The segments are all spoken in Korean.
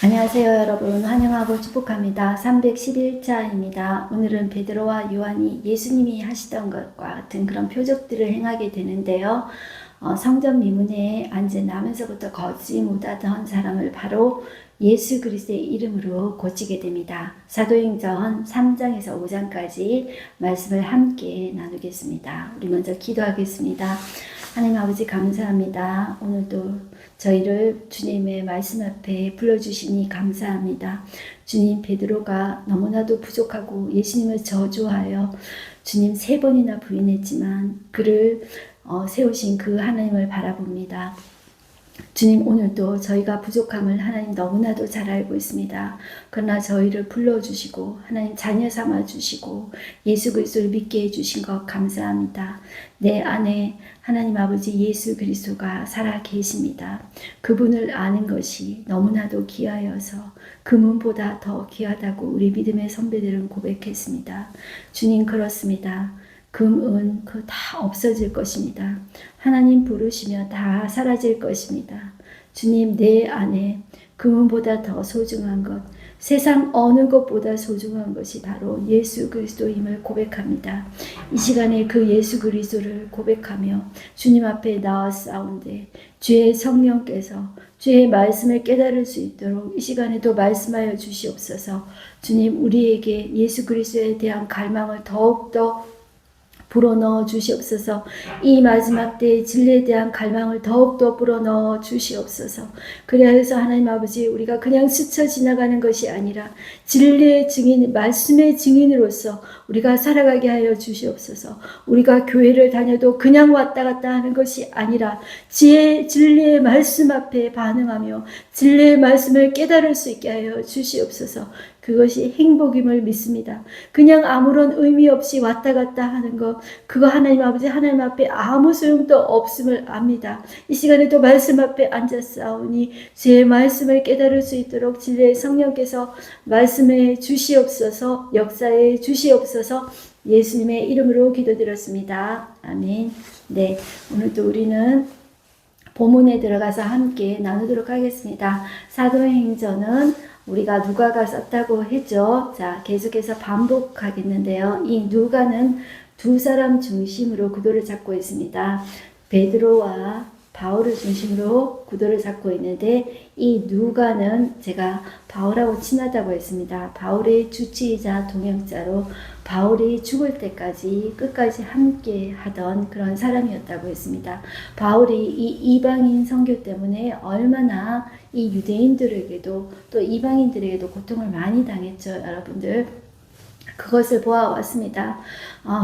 안녕하세요 여러분, 환영하고 축복합니다. 311차입니다. 오늘은 베드로와 요한이 예수님이 하시던 것과 같은 그런 표적들을 행하게 되는데요. 성전 미문에 앉아 나면서부터 걷지 못하던 사람을 바로 예수 그리스도의 이름으로 고치게 됩니다. 사도행전 3장에서 5장까지 말씀을 함께 나누겠습니다. 우리 먼저 기도하겠습니다. 하나님 아버지 감사합니다. 오늘도 저희를 주님의 말씀 앞에 불러주시니 감사합니다. 주님, 베드로가 너무나도 부족하고 예수님을 저주하여 주님 3번이나 부인했지만 그를 세우신 그 하나님을 바라봅니다. 주님, 오늘도 저희가 부족함을 하나님 너무나도 잘 알고 있습니다. 그러나 저희를 불러주시고 하나님 자녀 삼아주시고 예수 그리스도를 믿게 해주신 것 감사합니다. 내 안에 하나님 아버지 예수 그리스도가 살아 계십니다. 그분을 아는 것이 너무나도 귀하여서 금은보다 더 귀하다고 우리 믿음의 선배들은 고백했습니다. 주님, 그렇습니다. 금은 그 다 없어질 것입니다. 하나님 부르시면 다 사라질 것입니다. 주님, 내 안에 금은보다 더 소중한 것, 세상 어느 것보다 소중한 것이 바로 예수 그리스도임을 고백합니다. 이 시간에 그 예수 그리스도를 고백하며 주님 앞에 나아싸운데 주의 성령께서 주의 말씀을 깨달을 수 있도록 이 시간에도 말씀하여 주시옵소서. 주님, 우리에게 예수 그리스도에 대한 갈망을 더욱더 불어넣어 주시옵소서. 이 마지막 때의 진리에 대한 갈망을 더욱더 불어넣어 주시옵소서. 그래서 하나님 아버지, 우리가 그냥 스쳐 지나가는 것이 아니라 진리의 증인, 말씀의 증인으로서 우리가 살아가게 하여 주시옵소서. 우리가 교회를 다녀도 그냥 왔다 갔다 하는 것이 아니라 진리의 말씀 앞에 반응하며 진리의 말씀을 깨달을 수 있게 하여 주시옵소서. 그것이 행복임을 믿습니다. 그냥 아무런 의미 없이 왔다 갔다 하는 것, 그거 하나님 아버지, 하나님 앞에 아무 소용도 없음을 압니다. 이 시간에도 말씀 앞에 앉았사오니 주의 말씀을 깨달을 수 있도록 진리의 성령께서 말씀해 주시옵소서, 역사해 주시옵소서. 예수님의 이름으로 기도드렸습니다. 아멘. 네, 오늘도 우리는 본문에 들어가서 함께 나누도록 하겠습니다. 사도행전은 우리가 누가가 썼다고 했죠. 자, 계속해서 반복하겠는데요. 이 누가는 두 사람 중심으로 구도를 잡고 있습니다. 베드로와 바울을 중심으로 구도를 잡고 있는데, 이 누가는 제가 바울하고 친하다고 했습니다. 바울의 주치의자 동역자로 바울이 죽을 때까지 끝까지 함께 하던 그런 사람이었다고 했습니다. 바울이 이 이방인 선교 때문에 얼마나 이 유대인들에게도 또 이방인들에게도 고통을 많이 당했죠, 여러분들. 그것을 보아왔습니다.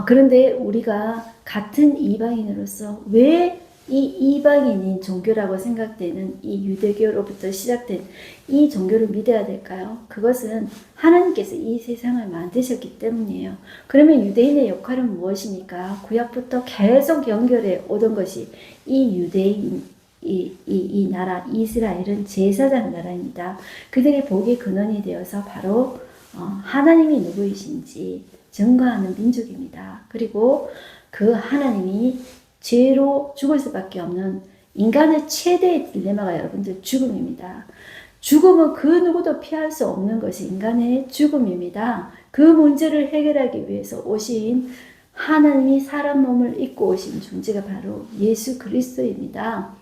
그런데 우리가 같은 이방인으로서 왜 이 이방인인 종교라고 생각되는 이 유대교로부터 시작된 이 종교를 믿어야 될까요? 그것은 하나님께서 이 세상을 만드셨기 때문이에요. 그러면 유대인의 역할은 무엇입니까? 구약부터 계속 연결해 오던 것이 이 유대인, 이 나라 이스라엘은 제사장 나라입니다. 그들의 복의 근원이 되어서 바로 하나님이 누구이신지 증거하는 민족입니다. 그리고 그 하나님이 죄로 죽을 수밖에 없는 인간의 최대의 딜레마가 여러분들 죽음입니다. 죽음은 그 누구도 피할 수 없는 것이 인간의 죽음입니다. 그 문제를 해결하기 위해서 오신 하나님이 사람 몸을 입고 오신 존재가 바로 예수 그리스도입니다.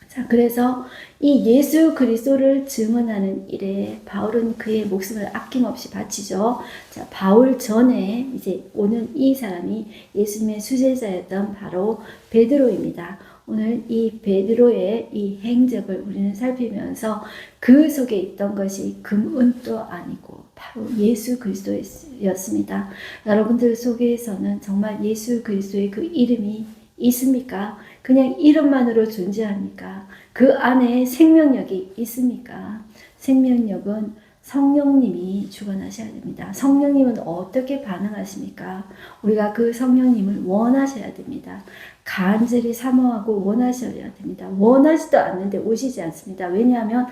자, 그래서 이 예수 그리스도를 증언하는 일에 바울은 그의 목숨을 아낌없이 바치죠. 자, 바울 전에 이제 오는 이 사람이 예수님의 수제자였던 바로 베드로입니다. 오늘 이 베드로의 이 행적을 우리는 살피면서 그 속에 있던 것이 금은도 아니고 바로 예수 그리스도였습니다. 여러분들 속에서는 정말 예수 그리스도의 그 이름이 있습니까? 그냥 이름만으로 존재합니까? 그 안에 생명력이 있습니까? 생명력은 성령님이 주관하셔야 됩니다. 성령님은 어떻게 반응하십니까? 우리가 그 성령님을 원하셔야 됩니다. 간절히 사모하고 원하셔야 됩니다. 원하지도 않는데 오시지 않습니다. 왜냐하면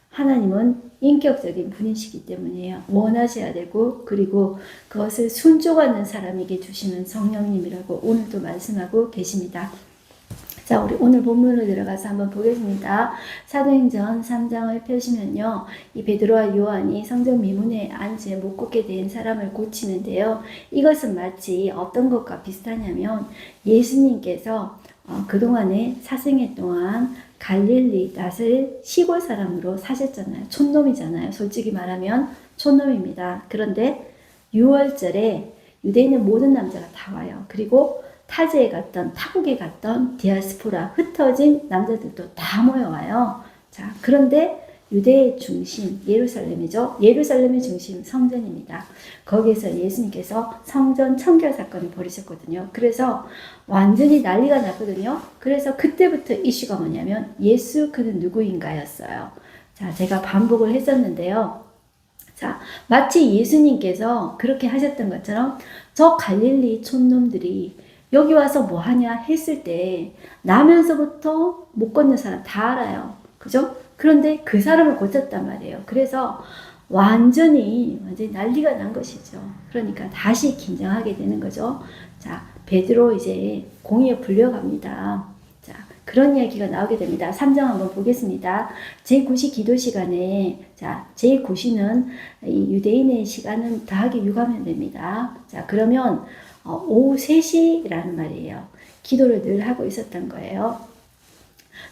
하나님은 인격적인 분이시기 때문이에요. 원하셔야 되고, 그리고 그것을 순종하는 사람에게 주시는 성령님이라고 오늘도 말씀하고 계십니다. 자, 우리 오늘 본문으로 들어가서 한번 보겠습니다. 사도행전 3장을 펴시면요. 이 베드로와 요한이 성전 미문에 앉아 못 걷게 된 사람을 고치는데요. 이것은 마치 어떤 것과 비슷하냐면 예수님께서 그동안에 사생애 동안 갈릴리 나사렛 시골 사람으로 사셨잖아요. 촌놈이잖아요. 솔직히 말하면 촌놈입니다. 그런데 6월절에 유대인의 모든 남자가 다 와요. 그리고 타지에 갔던 타국에 갔던 디아스포라 흩어진 남자들도 다 모여와요. 자, 그런데 유대의 중심 예루살렘이죠. 예루살렘의 중심 성전입니다. 거기에서 예수님께서 성전 청결 사건을 벌이셨거든요. 그래서 완전히 난리가 났거든요. 그래서 그때부터 이슈가 뭐냐면 예수 그는 누구인가였어요. 자, 제가 반복을 했었는데요. 자, 마치 예수님께서 그렇게 하셨던 것처럼 저 갈릴리 촌놈들이 여기 와서 뭐 하냐 했을 때 나면서부터 못 걷는 사람 다 알아요. 그죠? 그런데 그 사람을 고쳤단 말이에요. 그래서 완전히 난리가 난 것이죠. 그러니까 다시 긴장하게 되는 거죠. 자, 베드로 이제 공의에 불려갑니다. 자, 그런 이야기가 나오게 됩니다. 3장 한번 보겠습니다. 제9시 기도 시간에, 자, 제9시는 이 유대인의 시간은 더하기 6하면 됩니다. 자, 그러면 오후 3시라는 말이에요. 기도를 늘 하고 있었던 거예요.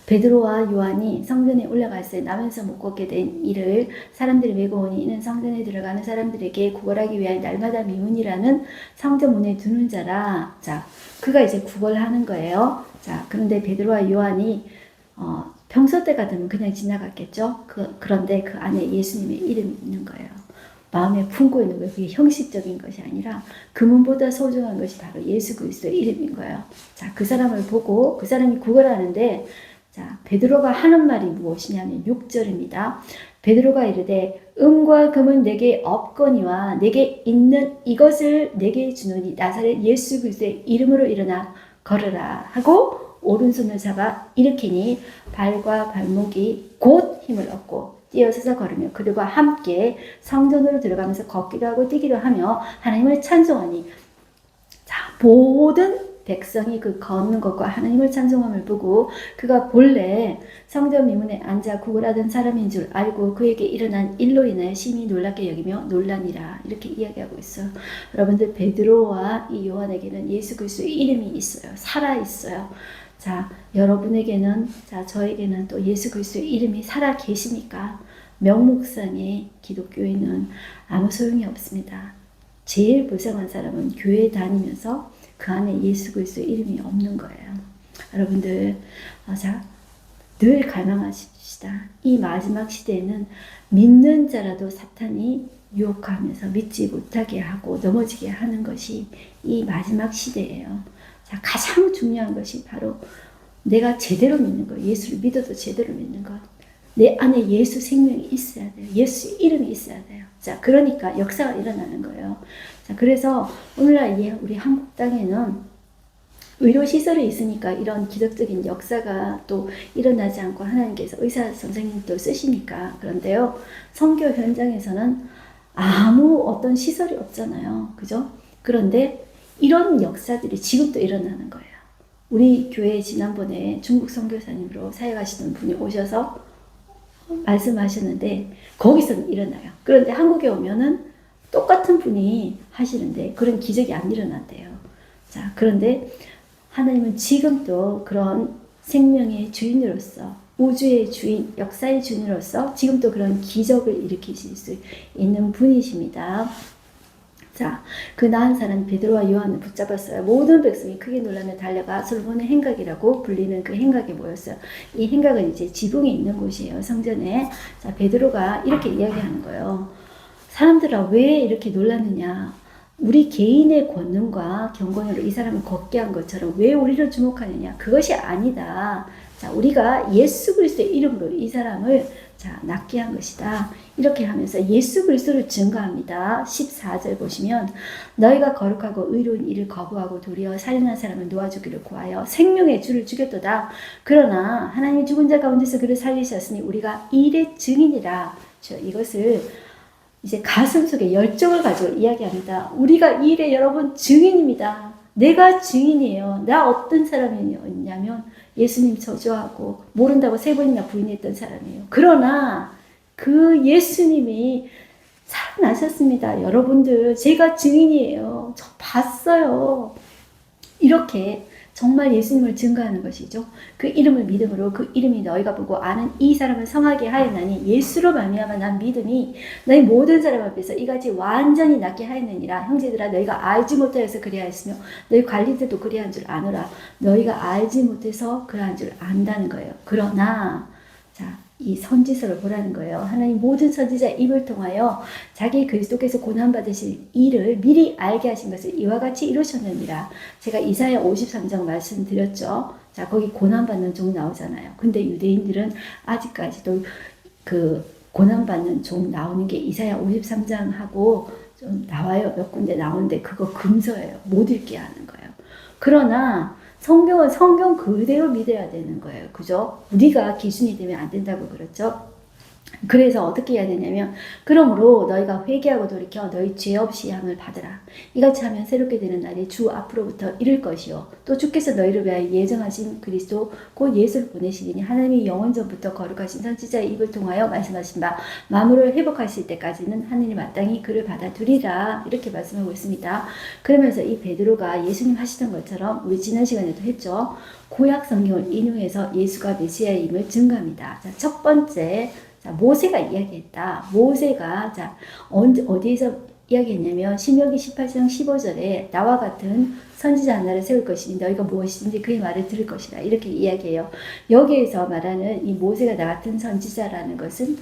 베드로와 요한이 성전에 올라갔을 때 나면서 못 걷게 된 이를 사람들이 메고 오니 이는 성전에 들어가는 사람들에게 구걸하기 위한 날마다 미문이라는 성전 문에 두는 자라. 자, 그가 이제 구걸하는 거예요. 자, 그런데 베드로와 요한이 평소 때 같으면 그냥 지나갔겠죠. 그런데 그 안에 예수님의 이름이 있는 거예요. 마음에 품고 있는 거예요. 그게 형식적인 것이 아니라 금은보다 소중한 것이 바로 예수 그리스도의 이름인 거예요. 자, 그 사람을 보고 그 사람이 구걸하는데, 자, 베드로가 하는 말이 무엇이냐면 6절입니다. 베드로가 이르되 은과 금은 내게 없거니와 내게 있는 이것을 내게 주노니 나사렛 예수 그리스도의 이름으로 일어나 걸으라 하고 오른손을 잡아 일으키니 발과 발목이 곧 힘을 얻고 뛰어서서 걸으며 그들과 함께 성전으로 들어가면서 걷기도 하고 뛰기도 하며 하나님을 찬송하니, 자, 모든 백성이 그 걷는 것과 하나님을 찬송함을 보고 그가 본래 성전 미문에 앉아 구걸하던 사람인 줄 알고 그에게 일어난 일로 인하여 심히 놀랍게 여기며 놀라니라. 이렇게 이야기하고 있어요. 여러분들, 베드로와 이 요한에게는 예수 그리스도의 이름이 있어요. 살아 있어요. 자, 여러분에게는, 자, 저에게는 또 예수 그리스도의 이름이 살아 계시니까 명목상의 기독교인은 아무 소용이 없습니다. 제일 불쌍한 사람은 교회 다니면서 그 안에 예수 그리스도의 이름이 없는 거예요. 여러분들, 자, 늘 갈망하십시다. 이 마지막 시대에는 믿는 자라도 사탄이 유혹하면서 믿지 못하게 하고 넘어지게 하는 것이 이 마지막 시대예요. 자, 가장 중요한 것이 바로 내가 제대로 믿는 거, 예수를 믿어도 제대로 믿는 것. 내 안에 예수 생명이 있어야 돼요. 예수 이름이 있어야 돼요. 자, 그러니까 역사가 일어나는 거예요. 자, 그래서 오늘날 우리 한국 땅에는 의료시설이 있으니까 이런 기적적인 역사가 또 일어나지 않고 하나님께서 의사 선생님도 쓰시니까. 그런데요, 선교 현장에서는 아무 어떤 시설이 없잖아요. 그죠? 그런데 이런 역사들이 지금도 일어나는 거예요. 우리 교회에 지난번에 중국 선교사님으로 사역하시던 분이 오셔서 말씀하셨는데 거기서는 일어나요. 그런데 한국에 오면은 똑같은 분이 하시는데 그런 기적이 안 일어난대요. 자, 그런데 하나님은 지금도 그런 생명의 주인으로서, 우주의 주인, 역사의 주인으로서 지금도 그런 기적을 일으키실 수 있는 분이십니다. 자, 그 나은 사람 베드로와 요한을 붙잡았어요. 모든 백성이 크게 놀라며 달려가 솔로몬의 행각이라고 불리는 그 행각에 모였어요. 이 행각은 이제 지붕이 있는 곳이에요, 성전에. 자, 베드로가 이렇게 이야기하는 거예요. 사람들아, 왜 이렇게 놀랐느냐? 우리 개인의 권능과 경건으로 이 사람을 걷게 한 것처럼 왜 우리를 주목하느냐? 그것이 아니다. 자, 우리가 예수 그리스도의 이름으로 이 사람을, 자, 낫게 한 것이다. 이렇게 하면서 예수 그리스도를 증거합니다. 14절 보시면 너희가 거룩하고 의로운 일을 거부하고 도리어 살인한 사람을 놓아주기를 구하여 생명의 주를 죽였도다. 그러나 하나님이 죽은 자 가운데서 그를 살리셨으니 우리가 일의 증인이라. 이것을 이제 가슴 속에 열정을 가지고 이야기합니다. 우리가 이 일에 여러분 증인입니다. 내가 증인이에요. 나 어떤 사람이냐면 예수님 저주하고 모른다고 3번이나 부인했던 사람이에요. 그러나 그 예수님이 살아나셨습니다. 여러분들, 제가 증인이에요. 저 봤어요. 이렇게 정말 예수님을 증거하는 것이죠. 그 이름을 믿음으로 그 이름이 너희가 보고 아는 이 사람을 성하게 하였나니 예수로 말미암아 난 믿음이 너희 모든 사람 앞에서 이같이 완전히 낫게 하였느니라. 형제들아, 너희가 알지 못하여서 그리하였으며 너희 관리들도 그리한 줄 아노라. 너희가 알지 못해서 그러한 줄 안다는 거예요. 그러나 자, 이 선지서를 보라는 거예요. 하나님 모든 선지자 입을 통하여 자기 그리스도께서 고난받으실 일을 미리 알게 하신 것을 이와 같이 이루셨느니라. 제가 이사야 53장 말씀드렸죠. 자, 거기 고난받는 종 나오잖아요. 근데 유대인들은 아직까지도 그 고난받는 종 나오는 게 이사야 53장하고 좀 나와요. 몇 군데 나오는데 그거 금서예요. 못 읽게 하는 거예요. 그러나 성경은 성경 그대로 믿어야 되는 거예요. 그죠? 우리가 기준이 되면 안 된다고 그랬죠? 그래서 어떻게 해야 되냐면, 그러므로 너희가 회개하고 돌이켜 너희 죄 없이 함을 받으라. 이같이 하면 새롭게 되는 날이 주 앞으로부터 이를 것이요. 또 주께서 너희를 위하여 예정하신 그리스도 곧 예수를 보내시리니 하나님이 영원 전부터 거룩하신 선지자의 입을 통하여 말씀하신 바 만물을 회복하실 때까지는 하느님 마땅히 그를 받아두리라. 이렇게 말씀하고 있습니다. 그러면서 이 베드로가 예수님 하시던 것처럼 우리 지난 시간에도 했죠. 구약 성경을 인용해서 예수가 메시아임을 증거합니다. 자, 첫 번째, 자, 모세가 이야기했다. 모세가 자 어디에서 이야기했냐면 신명기 18장 15절에 나와 같은 선지자 하나를 세울 것이니 너희가 무엇이든지 그의 말을 들을 것이라. 이렇게 이야기해요. 여기에서 말하는 이 모세가 나 같은 선지자라는 것은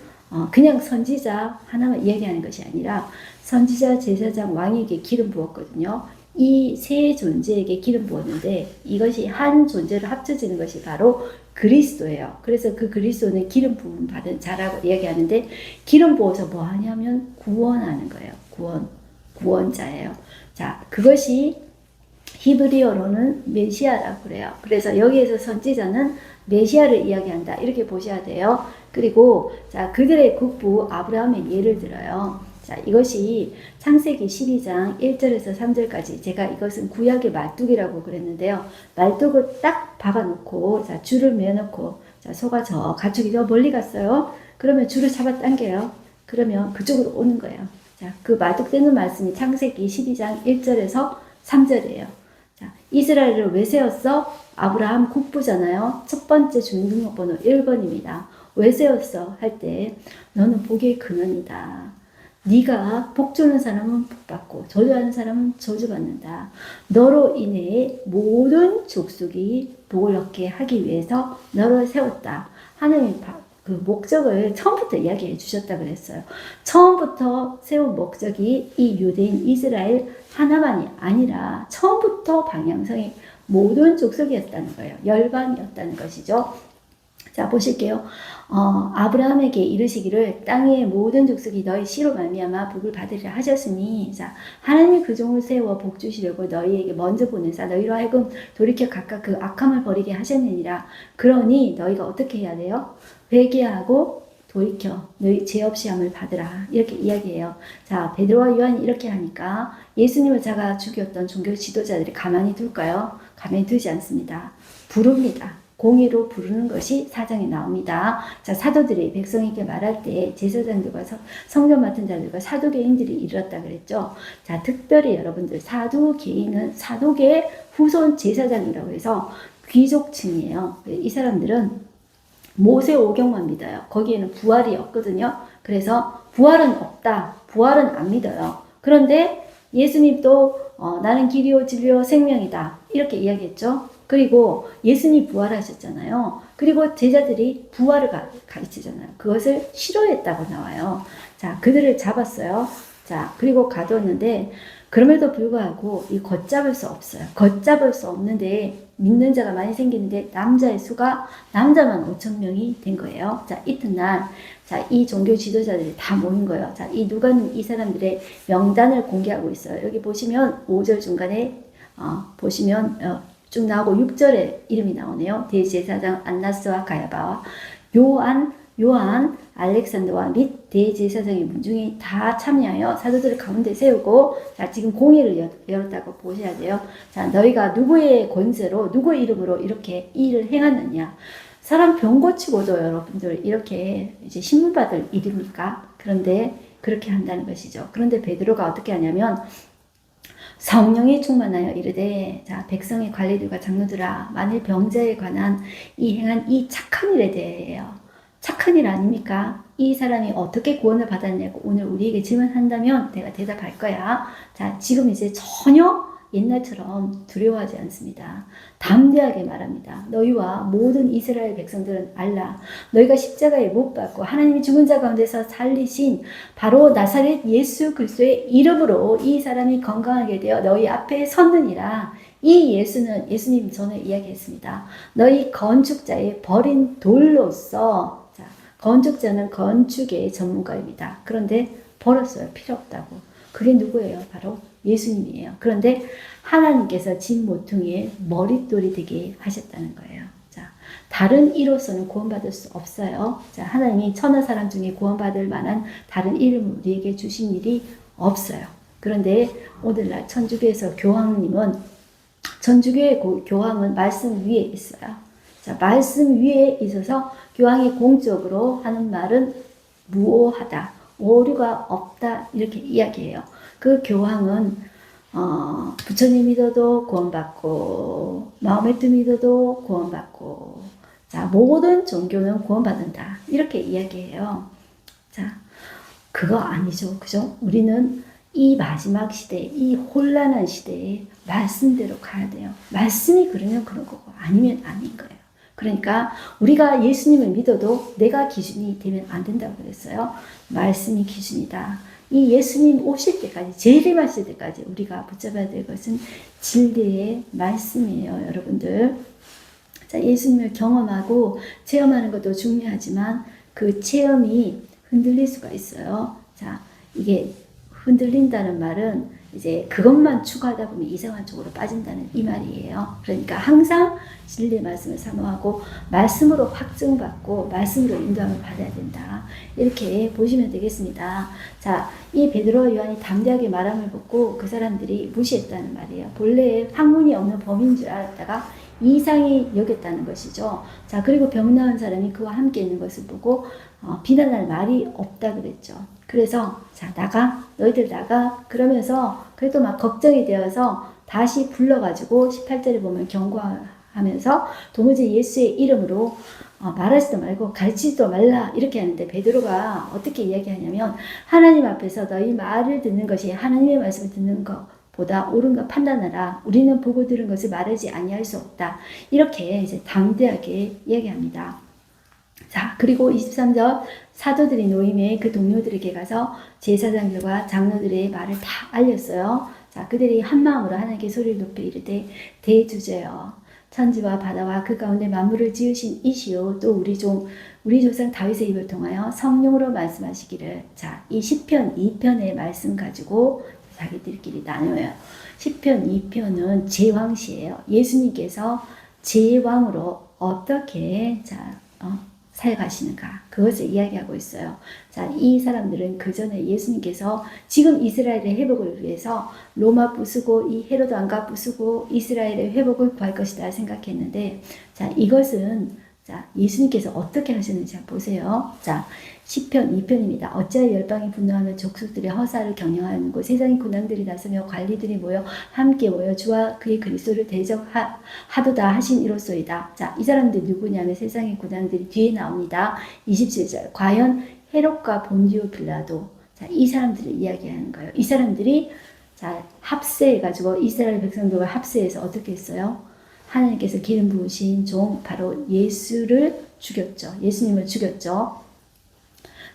그냥 선지자 하나만 이야기하는 것이 아니라 선지자, 제사장, 왕에게 기름 부었거든요. 이 세 존재에게 기름 부었는데 이것이 한 존재로 합쳐지는 것이 바로 그리스도예요. 그래서 그 그리스도는 기름 부음 받은 자라고 이야기하는데, 기름 부어서 뭐 하냐면 구원하는 거예요. 구원자예요. 자, 그것이 히브리어로는 메시아라고 그래요. 그래서 여기에서 선지자는 메시아를 이야기한다. 이렇게 보셔야 돼요. 그리고 자, 그들의 국부 아브라함의 예를 들어요. 자, 이것이 창세기 12장 1절에서 3절까지 제가 이것은 구약의 말뚝이라고 그랬는데요. 말뚝을 딱 박아놓고 자, 줄을 매어놓고 자, 소가 저 가축이 저 멀리 갔어요. 그러면 줄을 잡아당겨요. 그러면 그쪽으로 오는 거예요. 자, 그 말뚝되는 말씀이 창세기 12장 1절에서 3절이에요. 자, 이스라엘을 왜 세웠어? 아브라함 국부잖아요. 첫 번째 주민등록번호 1번입니다. 왜 세웠어? 할 때 너는 복의 근원이다. 네가 복 주는 사람은 복 받고 저주하는 사람은 저주받는다. 너로 인해 모든 족속이 복을 얻게 하기 위해서 너를 세웠다. 하나님이 그 목적을 처음부터 이야기해 주셨다 그랬어요. 처음부터 세운 목적이 이 유대인 이스라엘 하나만이 아니라 처음부터 방향성이 모든 족속이었다는 거예요. 열방이었다는 것이죠. 자, 보실게요. 아브라함에게 이르시기를 땅의 모든 족속이 너희 씨로 말미암아 복을 받으리라 하셨으니, 자, 하나님이 그 종을 세워 복 주시려고 너희에게 먼저 보내사 너희로 하여금 돌이켜 각각 그 악함을 버리게 하셨느니라. 그러니 너희가 어떻게 해야 돼요? 회개하고 돌이켜 너희 죄 없이 함을 받으라. 이렇게 이야기해요. 자, 베드로와 요한이 이렇게 하니까 예수님을 자가 죽였던 종교 지도자들이 가만히 둘까요? 가만히 두지 않습니다. 부릅니다. 공의로 부르는 것이 사장에 나옵니다. 자, 사도들이 백성에게 말할 때 제사장들과 성전 맡은 자들과 사도개인들이 이르렀다 그랬죠. 자, 특별히 여러분들 사도개인은 사도계의 후손 제사장이라고 해서 귀족층이에요. 이 사람들은 모세 오경만 믿어요. 거기에는 부활이 없거든요. 그래서 부활은 없다. 부활은 안 믿어요. 그런데 예수님도 나는 길이요 진리요 생명이다. 이렇게 이야기했죠. 그리고 예수님이 부활하셨잖아요. 그리고 제자들이 부활을 가르치잖아요. 그것을 싫어했다고 나와요. 자, 그들을 잡았어요. 자, 그리고 가두었는데 그럼에도 불구하고 이 걷잡을 수 없어요. 걷잡을 수 없는데 믿는 자가 많이 생기는데 남자의 수가 남자만 5,000명이 된 거예요. 자, 이튿날 자, 이 종교 지도자들이 다 모인 거예요. 자, 이 누가는 이 사람들의 명단을 공개하고 있어요. 여기 보시면 5절 중간에 보시면 쭉 나오고 6절에 이름이 나오네요. 대제사장 안나스와 가야바와 요한, 알렉산더와 및 대제사장의 문중이 다 참여하여 사도들을 가운데 세우고, 자, 지금 공회를 열었다고 보셔야 돼요. 자, 너희가 누구의 권세로, 누구의 이름으로 이렇게 일을 행하느냐. 사람 병 고치고도 여러분들 이렇게 이제 신문 받을 일입니까? 그런데 그렇게 한다는 것이죠. 그런데 베드로가 어떻게 하냐면, 성령이 충만하여 이르되, 자, 백성의 관리들과 장로들아, 만일 병자에 관한 이 행한 이 착한 일에 대해요. 착한 일 아닙니까? 이 사람이 어떻게 구원을 받았냐고 오늘 우리에게 질문한다면 내가 대답할 거야. 자, 지금 이제 전혀 옛날처럼 두려워하지 않습니다. 담대하게 말합니다. 너희와 모든 이스라엘 백성들은 알라. 너희가 십자가에 못 박고 하나님이 죽은 자 가운데서 살리신 바로 나사렛 예수 그리스도의 이름으로 이 사람이 건강하게 되어 너희 앞에 섰느니라. 이 예수는, 예수님 전에 이야기했습니다. 너희 건축자의 버린 돌로서, 자, 건축자는 건축의 전문가입니다. 그런데 버렸어요. 필요 없다고. 그게 누구예요? 바로 예수님이에요. 그런데 하나님께서 진 모퉁이의 머릿돌이 되게 하셨다는 거예요. 자, 다른 이로서는 구원받을 수 없어요. 자, 하나님이 천하 사람 중에 구원받을 만한 다른 이름을 우리에게 주신 일이 없어요. 그런데 오늘날 천주교에서 교황님은, 천주교의 교황은 말씀 위에 있어요. 자, 말씀 위에 있어서 교황이 공적으로 하는 말은 무오하다, 오류가 없다, 이렇게 이야기해요. 그 교황은 부처님 믿어도 구원받고, 마호메트 믿어도 구원받고, 자, 모든 종교는 구원받는다, 이렇게 이야기해요. 자, 그거 아니죠. 그죠? 우리는 이 마지막 시대, 이 혼란한 시대에 말씀대로 가야 돼요. 말씀이 그러면 그런 거고 아니면 아닌 거예요. 그러니까 우리가 예수님을 믿어도 내가 기준이 되면 안 된다고 그랬어요. 말씀이 기준이다. 이 예수님 오실 때까지, 재림하실 때까지 우리가 붙잡아야 될 것은 진리의 말씀이에요, 여러분들. 자, 예수님을 경험하고 체험하는 것도 중요하지만 그 체험이 흔들릴 수가 있어요. 자, 이게 흔들린다는 말은 이제 그것만 추구하다 보면 이상한 쪽으로 빠진다는 이 말이에요. 그러니까 항상 진리의 말씀을 사모하고 말씀으로 확증받고 말씀으로 인도함을 받아야 된다. 이렇게 보시면 되겠습니다. 자, 이 베드로와 요한이 담대하게 말함을 듣고 그 사람들이 무시했다는 말이에요. 본래 학문이 없는 범인 줄 알았다가 이상히 여겼다는 것이죠. 자, 그리고 병 나은 사람이 그와 함께 있는 것을 보고 비난할 말이 없다 그랬죠. 그래서 자, 나가, 너희들 나가, 그러면서 그래도 막 걱정이 되어서 다시 불러가지고 18절에 보면 경고하면서 도무지 예수의 이름으로 말하지도 말고 가르치지도 말라, 이렇게 하는데 베드로가 어떻게 이야기하냐면, 하나님 앞에서 너희 말을 듣는 것이 하나님의 말씀을 듣는 것 보다 옳은가 판단하라. 우리는 보고 들은 것을 말하지 아니할 수 없다. 이렇게 이제 담대하게 이야기합니다. 자, 그리고 23절, 사도들이 노임에 그 동료들에게 가서 제사장들과 장로들의 말을 다 알렸어요. 자, 그들이 한 마음으로 하나님께 소리를 높여 이르되, 대주제여, 천지와 바다와 그 가운데 만물을 지으신 이시요, 또 우리 조상 다윗의 입을 통하여 성령으로 말씀하시기를. 자, 이 시편 2편의 말씀 가지고 자기들끼리 나눠요. 시편 2편은 제왕시예요. 예수님께서 제왕으로 어떻게 사역하시는가, 그것을 이야기하고 있어요. 자, 이 사람들은 그 전에 예수님께서 지금 이스라엘의 회복을 위해서 로마 부수고 이 헤로드 왕가 부수고 이스라엘의 회복을 구할 것이다 생각했는데, 자, 이것은 자, 예수님께서 어떻게 하셨는지 보세요. 자, 시편 2편입니다. 어찌하여 열방이 분노하며 족속들의 허사를 경영하는고 세상의 군왕들이 나서며 관리들이 모여 함께 모여 주와 그의 그리스도를 대적하도다 하신 이로소이다. 자, 이 사람들 누구냐면 세상의 군왕들이 뒤에 나옵니다. 27절. 과연 헤롯과 본디오 빌라도, 자, 이 사람들을 이야기하는 거예요. 이 사람들이 자, 합세해가지고 이스라엘 백성들과 합세해서 어떻게 했어요? 하나님께서 기름 부으신 종 바로 예수를 죽였죠. 예수님을 죽였죠.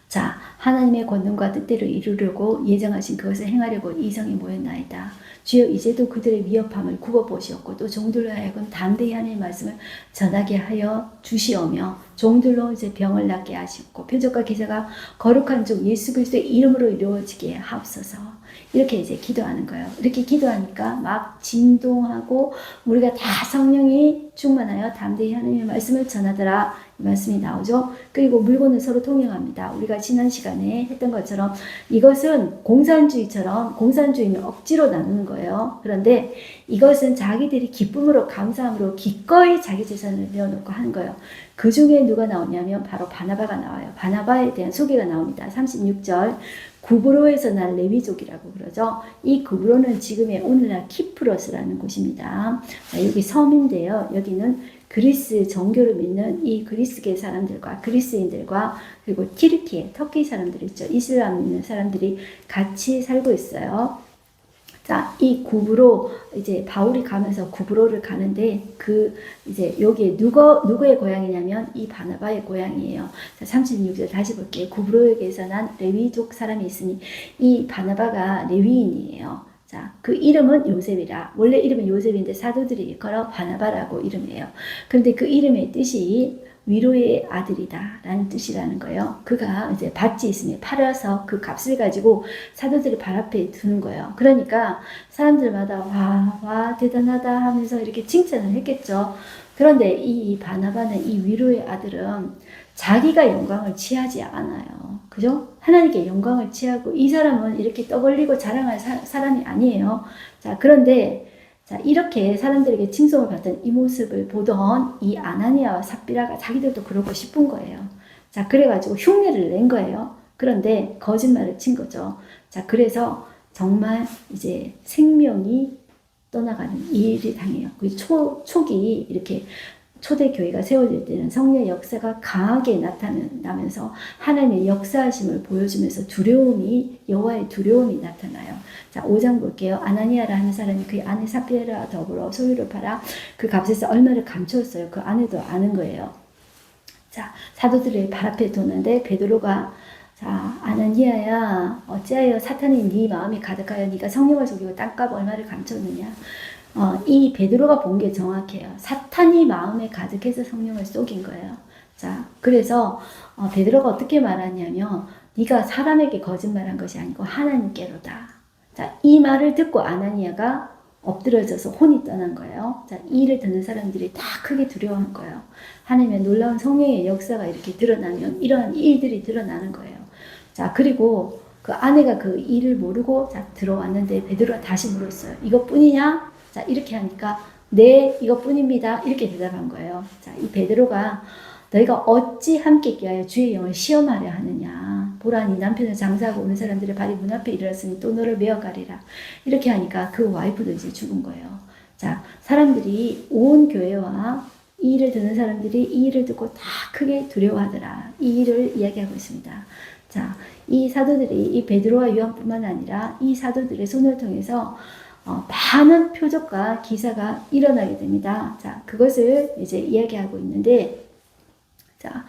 자, 하나님의 권능과 뜻대로 이루려고 예정하신 그것을 행하려고 이성이 모였나이다. 주여, 이제도 그들의 위협함을 굽어보시었고 또 종들로 하여금 담대히 하나님의 말씀을 전하게 하여 주시오며 종들로 이제 병을 낫게 하시고 표적과 기사가 거룩한 종 예수 그리스도의 이름으로 이루어지게 하옵소서. 이렇게 이제 기도하는 거예요. 이렇게 기도하니까 막 진동하고 우리가 다 성령이 충만하여 담대히 하나님의 말씀을 전하더라. 이 말씀이 나오죠. 그리고 물건을 서로 통용합니다. 우리가 지난 시간에 했던 것처럼 이것은 공산주의처럼 공산주의는 억지로 나누는 거예요. 그런데 이것은 자기들이 기쁨으로 감사함으로 기꺼이 자기 재산을 내어놓고 하는 거예요. 그 중에 누가 나오냐면 바로 바나바가 나와요. 바나바에 대한 소개가 나옵니다. 36절 구브로에서 난 레위족이라고 그러죠. 이 구브로는 지금의 오늘날 키프로스라는 곳입니다. 자, 여기 섬인데요. 여기는 그리스 정교를 믿는 이 그리스계 사람들과 그리스인들과 그리고 튀르키예, 터키 사람들 있죠. 이슬람 믿는 사람들이 같이 살고 있어요. 자, 이 구브로 이제 바울이 가면서 구브로를 가는데 이제 여기에 누구의 고향이냐면 이 바나바의 고향이에요. 자, 36절 다시 볼게요. 구브로에게서 난 레위족 사람이 있으니 이 바나바가 레위인이에요. 자, 그 이름은 요셉이라. 원래 이름은 요셉인데 사도들이 걸어 바나바라고 이름이에요. 그런데 그 이름의 뜻이 위로의 아들이다 라는 뜻이라는 거예요. 그가 이제 밭이 있으니 팔아서 그 값을 가지고 사도들이 발 앞에 두는 거예요. 그러니까 사람들마다 와 대단하다 하면서 이렇게 칭찬을 했겠죠. 그런데 이 바나바는 이 위로의 아들은 자기가 영광을 취하지 않아요. 그죠? 하나님께 영광을 취하고 이 사람은 이렇게 떠벌리고 자랑할 사람이 아니에요. 자, 그런데 자, 이렇게 사람들에게 칭송을 받던 이 모습을 보던 이 아나니아와 삽비라가 자기들도 그러고 싶은 거예요. 자, 그래가지고 흉내를 낸 거예요. 그런데 거짓말을 친 거죠. 자, 그래서 정말 이제 생명이 떠나가는 일이 당해요. 그 초기 이렇게 초대교회가 세워질 때는 성령의 역사가 강하게 나타나면서 하나님의 역사하심을 보여주면서 여호와의 두려움이 나타나요. 자, 5장 볼게요. 아나니아라 하는 사람이 그의 아내 삽비라와 더불어 소유를 팔아 그 값에서 얼마를 감추었어요. 그 아내도 아는 거예요. 자, 사도들의 발 앞에 두는데 베드로가 자, 아나니아야 어찌하여 사탄이 네 마음이 가득하여 네가 성령을 속이고 땅값 얼마를 감췄느냐. 이 베드로가 본 게 정확해요. 사탄이 마음에 가득해서 성령을 쏘긴 거예요. 자, 그래서 베드로가 어떻게 말하냐면 네가 사람에게 거짓말한 것이 아니고 하나님께로다. 자, 이 말을 듣고 아나니아가 엎드려져서 혼이 떠난 거예요. 자, 이 일을 듣는 사람들이 다 크게 두려워한 거예요. 하나님의 놀라운 성령의 역사가 이렇게 드러나면 이러한 일들이 드러나는 거예요. 자, 그리고 그 아내가 그 일을 모르고 자, 들어왔는데 베드로가 다시 물었어요. 이것뿐이냐? 자, 이렇게 하니까 네, 이것뿐입니다. 이렇게 대답한 거예요. 자, 이 베드로가 너희가 어찌 함께 껴하여 주의 영을 시험하려 하느냐. 보라니 남편을 장사하고 오는 사람들의 발이 문 앞에 이르렀으니 또 너를 메어가리라. 이렇게 하니까 그 와이프도 이제 죽은 거예요. 자, 사람들이 온 교회와 이 일을 듣는 사람들이 이 일을 듣고 다 크게 두려워하더라. 이 일을 이야기하고 있습니다. 자, 이 사도들이 이 베드로와 요한뿐만 아니라 이 사도들의 손을 통해서 많은 표적과 기사가 일어나게 됩니다. 자, 그것을 이제 이야기하고 있는데, 자,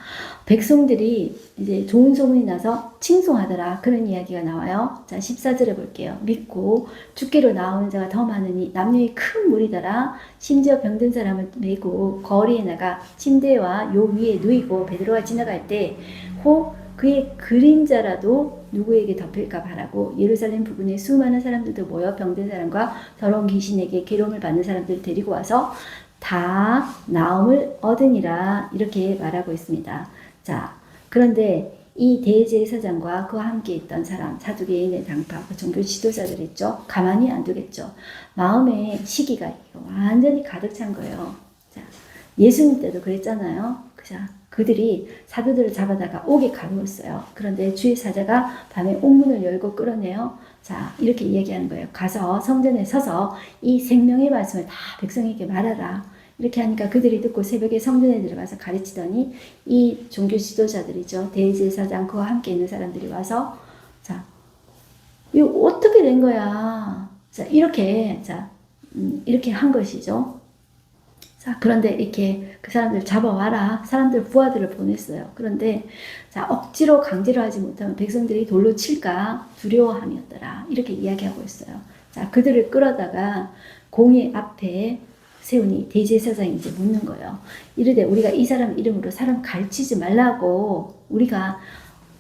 백성들이 이제 좋은 소문이 나서 칭송하더라. 그런 이야기가 나와요. 자, 14절에 볼게요. 믿고 주께로 나오는 자가 더 많으니 남녀의 큰 무리더라. 심지어 병든 사람을 메고 거리에 나가 침대와 요 위에 누이고 베드로가 지나갈 때 혹 그의 그림자라도 누구에게 덮일까 바라고 예루살렘 부근에 수많은 사람들도 모여 병든 사람과 더러운 귀신에게 괴로움을 받는 사람들을 데리고 와서 다 나음을 얻으니라 이렇게 말하고 있습니다. 자, 그런데 이 대제사장과 그와 함께 있던 사람, 사두개인의 당파, 그 종교 지도자들 있죠. 가만히 안 두겠죠. 마음에 시기가 완전히 가득 찬 거예요. 자, 예수님 때도 그랬잖아요. 자, 그들이 사도들을 잡아다가 옥에 가두었어요. 그런데 주의 사자가 밤에 옥문을 열고 끌어내요. 자, 이렇게 이야기하는 거예요. 가서 성전에 서서 이 생명의 말씀을 다 백성에게 말하라. 이렇게 하니까 그들이 듣고 새벽에 성전에 들어가서 가르치더니 이 종교 지도자들이죠. 대제사장 그와 함께 있는 사람들이 와서 자, 이거 어떻게 된 거야? 자, 이렇게 한 것이죠. 자, 그런데 이렇게 그 사람들 잡아와라. 사람들 부하들을 보냈어요. 그런데 자, 억지로 강제로 하지 못하면 백성들이 돌로 칠까 두려워함이었더라. 이렇게 이야기하고 있어요. 자, 그들을 끌어다가 공의 앞에 세우니 대제사장이 이제 묻는 거예요. 이르되 우리가 이 사람 이름으로 사람 가르치지 말라고 우리가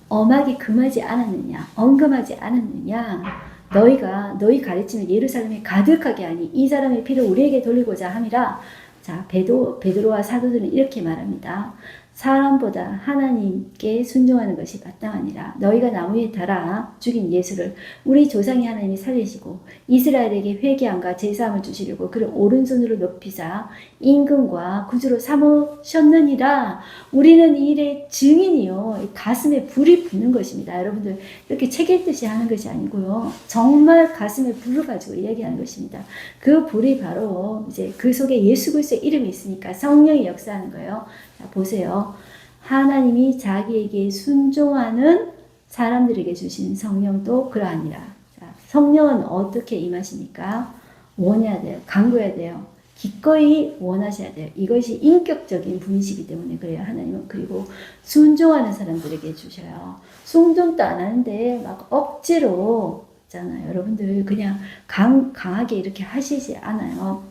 엄하게 금하지 않았느냐, 언금하지 않았느냐. 너희 가르침을 예루살렘에 가득하게 하니 이 사람의 피를 우리에게 돌리고자 함이라. 자, 베드로와 사도들은 이렇게 말합니다. 사람보다 하나님께 순종하는 것이 마땅하니라. 너희가 나무에 달아 죽인 예수를 우리 조상이 하나님이 살리시고 이스라엘에게 회개함과 제사함을 주시려고 그를 오른손으로 높이사 임금과 구주로 삼으셨느니라. 우리는 이 일의 증인이요. 가슴에 불이 붙는 것입니다. 여러분들 이렇게 책 읽듯이 하는 것이 아니고요. 정말 가슴에 불을 가지고 이야기하는 것입니다. 그 불이 바로 이제 그 속에 예수 그리스도의 이름이 있으니까 성령이 역사하는 거예요. 자, 보세요. 하나님이 자기에게 순종하는 사람들에게 주신 성령도 그러하니라. 자, 성령은 어떻게 임하십니까? 원해야 돼요. 간구해야 돼요. 기꺼이 원하셔야 돼요. 이것이 인격적인 분이시기 때문에 그래요. 하나님은. 그리고 순종하는 사람들에게 주셔요. 순종도 안 하는데 막 억지로 있잖아요. 여러분들 그냥 강하게 이렇게 하시지 않아요.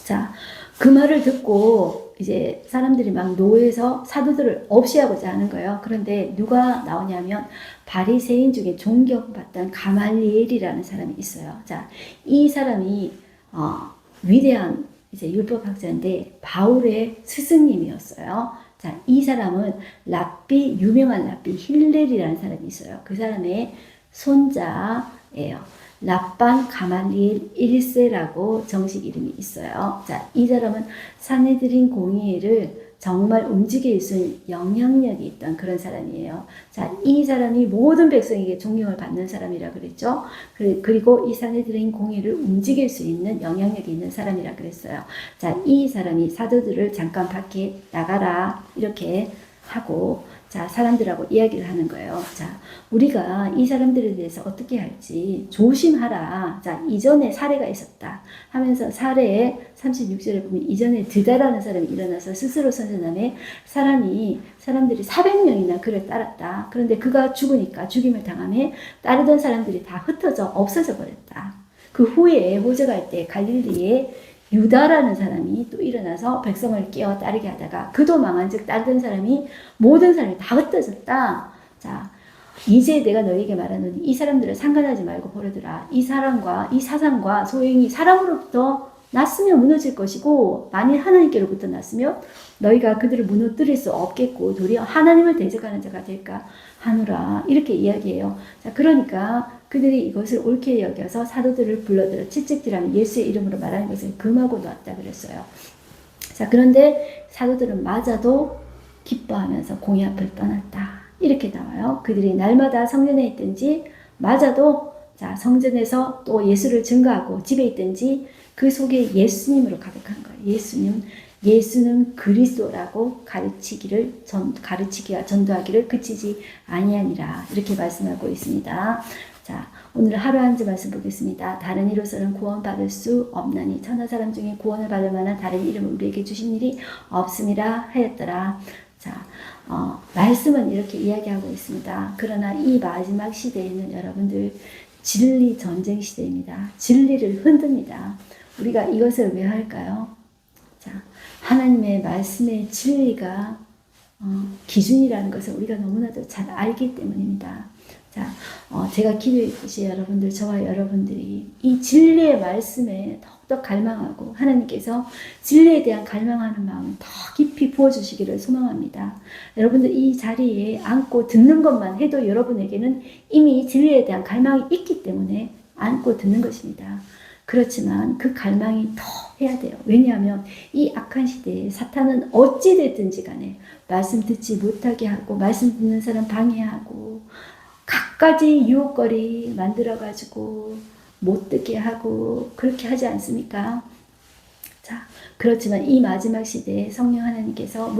자, 그 말을 듣고 이제 사람들이 막 노예에서 사도들을 없애하고자 하는 거예요. 그런데 누가 나오냐면 바리새인 중에 존경받던 가말리엘이라는 사람이 있어요. 자, 이 사람이 위대한 이제 율법학자인데 바울의 스승님이었어요. 자, 이 사람은 유명한 랍비 힐렐이라는 사람이 있어요. 그 사람의 손자예요. 랍반 가말리엘 1세라고 정식 이름이 있어요. 자, 이 사람은 사내들인 공의회를 정말 움직일 수 있는 영향력이 있던 그런 사람이에요. 자, 이 사람이 모든 백성에게 존경을 받는 사람이라 그랬죠. 그리고 이 사내들인 공의를 움직일 수 있는 영향력이 있는 사람이라 그랬어요. 자, 이 사람이 사도들을 잠깐 밖에 나가라 이렇게 하고 자, 사람들하고 이야기를 하는 거예요. 자, 우리가 이 사람들에 대해서 어떻게 할지 조심하라. 자, 이전에 사례가 있었다 하면서 사례에 36절에 보면 이전에 드다라는 사람이 일어나서 스스로 선전함에 사람들이 400명이나 그를 따랐다. 그런데 그가 죽으니까 죽임을 당함에 따르던 사람들이 다 흩어져 없어져 버렸다. 그 후에 호적할 때 갈릴리에 유다라는 사람이 또 일어나서 백성을 깨어 따르게 하다가 그도 망한 즉 따르던 사람이 모든 사람이 다 흩어졌다. 자, 이제 내가 너에게 말하노니 이 사람들을 상관하지 말고 버려두라. 이 사상과 소행이 사람으로부터 났으면 무너질 것이고 만일 하나님께로부터 났으면 너희가 그들을 무너뜨릴 수 없겠고 도리어 하나님을 대적하는 자가 될까 하노라. 이렇게 이야기해요. 자, 그러니까 그들이 이것을 옳게 여겨서 사도들을 불러들어 채찍질하며 예수의 이름으로 말하는 것을 금하고 놓았다 그랬어요. 자, 그런데 사도들은 맞아도 기뻐하면서 공의 앞을 떠났다. 이렇게 나와요. 그들이 날마다 성전에 있든지 맞아도 자, 성전에서 또 예수를 증거하고 집에 있든지 그 속에 예수님으로 가득한 거예요. 예수는 그리스도라고 가르치기와 전도하기를 그치지 아니하니라. 이렇게 말씀하고 있습니다. 자, 오늘 하루 한 주 말씀 보겠습니다. 다른 이로서는 구원받을 수 없나니 천하 사람 중에 구원을 받을 만한 다른 이름을 우리에게 주신 일이 없음이라 하였더라. 자, 말씀은 이렇게 이야기하고 있습니다. 그러나 이 마지막 시대에는 여러분들 진리 전쟁 시대입니다. 진리를 흔듭니다. 우리가 이것을 왜 할까요? 자, 하나님의 말씀의 진리가 기준이라는 것을 우리가 너무나도 잘 알기 때문입니다. 자, 제가 기도했듯이 여러분들, 저와 여러분들이 이 진리의 말씀에 더욱더 갈망하고 하나님께서 진리에 대한 갈망하는 마음을 더 깊이 부어주시기를 소망합니다. 여러분들 이 자리에 앉고 듣는 것만 해도 여러분에게는 이미 진리에 대한 갈망이 있기 때문에 앉고 듣는 것입니다. 그렇지만 그 갈망이 더 해야 돼요. 왜냐하면 이 악한 시대에 사탄은 어찌 됐든지 간에 말씀 듣지 못하게 하고 말씀 듣는 사람 방해하고 갖가지 유혹거리 만들어가지고 못 듣게 하고 그렇게 하지 않습니까? 자, 그렇지만 이 마지막 시대에 성령 하나님께서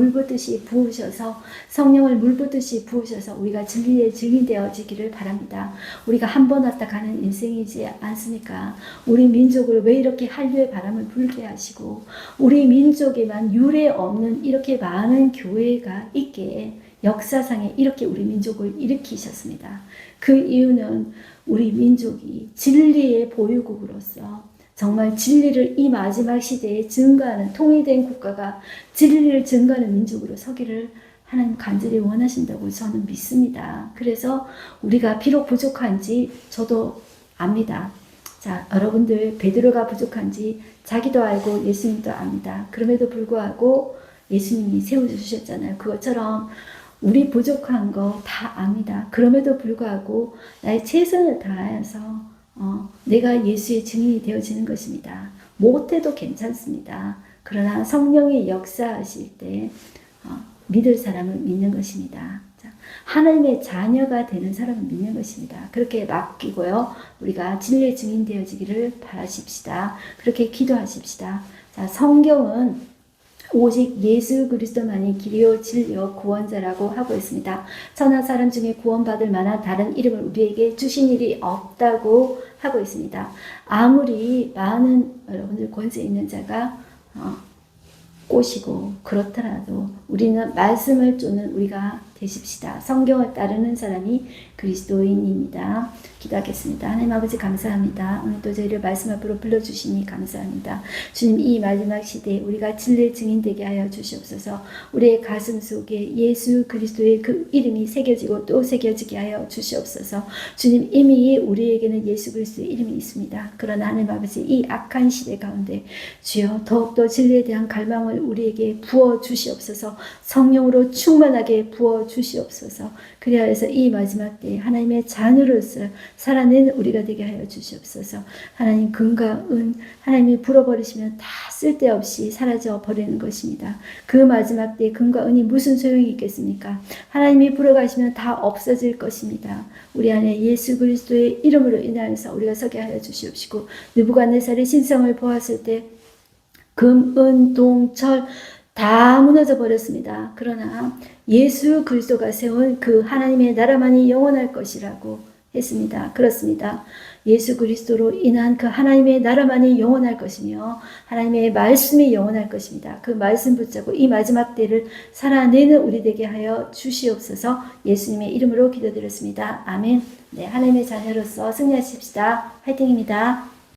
성령을 물붓듯이 부으셔서 우리가 진리의 증인 되어지기를 바랍니다. 우리가 한 번 왔다 가는 인생이지 않습니까? 우리 민족을 왜 이렇게 한류의 바람을 불게 하시고 우리 민족에만 유례 없는 이렇게 많은 교회가 있게 역사상에 이렇게 우리 민족을 일으키셨습니다. 그 이유는 우리 민족이 진리의 보유국으로서 정말 진리를 이 마지막 시대에 증거하는 통일된 국가가 진리를 증거하는 민족으로 서기를 하나님 간절히 원하신다고 저는 믿습니다. 그래서 우리가 비록 부족한지 저도 압니다. 자, 여러분들 베드로가 부족한지 자기도 알고 예수님도 압니다. 그럼에도 불구하고 예수님이 세워주셨잖아요. 그것처럼 우리 부족한 거 다 압니다. 그럼에도 불구하고 나의 최선을 다해서 내가 예수의 증인이 되어지는 것입니다. 못해도 괜찮습니다. 그러나 성령이 역사하실 때 믿을 사람을 믿는 것입니다. 자, 하나님의 자녀가 되는 사람을 믿는 것입니다. 그렇게 맡기고요. 우리가 진리의 증인 되어지기를 바라십시다. 그렇게 기도하십시다. 자, 성경은 오직 예수 그리스도만이 길이요 진리요 구원자라고 하고 있습니다. 천하 사람 중에 구원받을 만한 다른 이름을 우리에게 주신 일이 없다고 하고 있습니다. 아무리 많은 여러분들 권세 있는 자가 꼬시고 그렇더라도 우리는 말씀을 쫓는 우리가 되십시다. 성경을 따르는 사람이 그리스도인입니다. 기도하겠습니다. 하나님 아버지 감사합니다. 오늘도 저희를 말씀 앞으로 불러주시니 감사합니다. 주님, 이 마지막 시대에 우리가 진리의 증인되게 하여 주시옵소서. 우리의 가슴 속에 예수 그리스도의 그 이름이 새겨지고 또 새겨지게 하여 주시옵소서. 주님, 이미 우리에게는 예수 그리스도의 이름이 있습니다. 그러나 하나님 아버지, 이 악한 시대 가운데 주여 더욱더 진리에 대한 갈망을 우리에게 부어 주시옵소서. 성령으로 충만하게 부어 주시옵소서. 그리하여 이 마지막 때에 하나님의 자녀로서 살아내는 우리가 되게 하여 주시옵소서. 하나님, 금과 은 하나님이 불어버리시면 다 쓸데없이 사라져 버리는 것입니다. 그 마지막 때에 금과 은이 무슨 소용이 있겠습니까? 하나님이 불어가시면 다 없어질 것입니다. 우리 안에 예수 그리스도의 이름으로 인하여서 우리가 서게 하여 주시옵시고, 느부갓네살의 신성을 보았을 때 금, 은, 동, 철 다 무너져 버렸습니다. 그러나 예수 그리스도가 세운 그 하나님의 나라만이 영원할 것이라고 했습니다. 그렇습니다. 예수 그리스도로 인한 그 하나님의 나라만이 영원할 것이며 하나님의 말씀이 영원할 것입니다. 그 말씀 붙잡고 이 마지막 때를 살아내는 우리 되게 하여 주시옵소서. 예수님의 이름으로 기도드렸습니다. 아멘. 네, 하나님의 자녀로서 승리하십시다. 화이팅입니다.